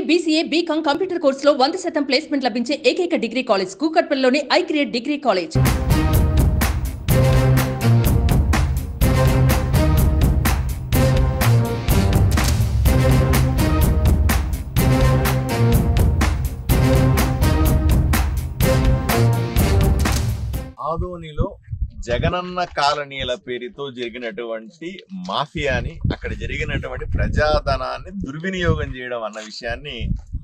BCA, BCom computer కోర్సులో 100% placement లభించే ఏకైక డిగ్రీ కాలేజ్ కూకట్పల్లిలోని ఐక్రియేట్ డిగ్రీ కాలేజ్. ఆదోనిలో జగనన్న కాలనీల పేరుతో జరిగినటువంటి మాఫియాని, అక్కడ జరిగినటువంటి ప్రజాధనాన్ని దుర్వినియోగం చేయడం అన్న విషయాన్ని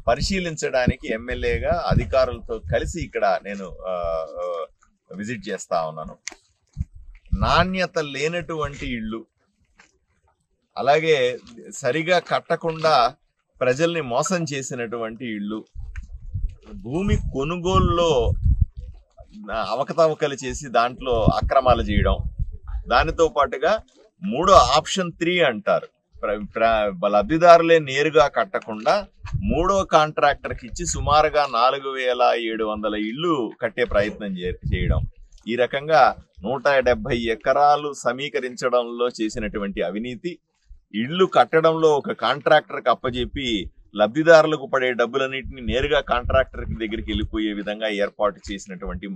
పరిశీలించడానికి ఎమ్మెల్యేగా అధికారులతో కలిసి ఇక్కడ నేను విజిట్ చేస్తా ఉన్నాను. నాణ్యత లేనటువంటి ఇళ్ళు, అలాగే సరిగా కట్టకుండా ప్రజల్ని మోసం చేసినటువంటి ఇళ్ళు, భూమి కొనుగోలులో అవకతవకలు చేసి దాంట్లో అక్రమాలు చేయడం, దానితో పాటుగా మూడో ఆప్షన్ 3 అంటారు, లబ్ధిదారులే నేరుగా కట్టకుండా మూడో కాంట్రాక్టర్కి ఇచ్చి సుమారుగా 4700 ఇళ్ళు కట్టే ప్రయత్నం చేయడం. ఈ రకంగా 170 ఎకరాలు సమీకరించడంలో చేసినటువంటి అవినీతి, ఇళ్ళు కట్టడంలో ఒక కాంట్రాక్టర్కి అప్పజెప్పి లబ్ధిదారులకు పడే డబ్బులన్నింటినీ నేరుగా కాంట్రాక్టర్ దగ్గరికి వెళ్ళిపోయే విధంగా ఏర్పాటు చేసినటువంటి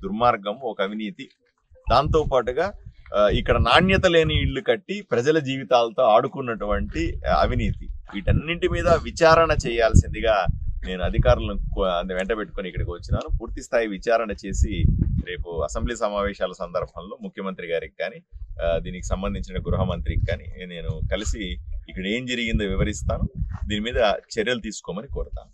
దుర్మార్గం, ఒక అవినీతి. దాంతో పాటుగా ఇక్కడ నాణ్యత లేని ఇళ్లు కట్టి ప్రజల జీవితాలతో ఆడుకున్నటువంటి అవినీతి, వీటన్నింటి మీద విచారణ చేయాల్సిందిగా నేను అధికారులను వెంట పెట్టుకుని ఇక్కడికి వచ్చినాను. పూర్తి స్థాయి విచారణ చేసి రేపు అసెంబ్లీ సమావేశాల సందర్భంలో ముఖ్యమంత్రి గారికి కానీ దీనికి సంబంధించిన గృహ మంత్రికి కానీ నేను కలిసి ఇక్కడ ఏం జరిగిందో వివరిస్తాను. దీని మీద చర్యలు తీసుకోమని కోరుతాను.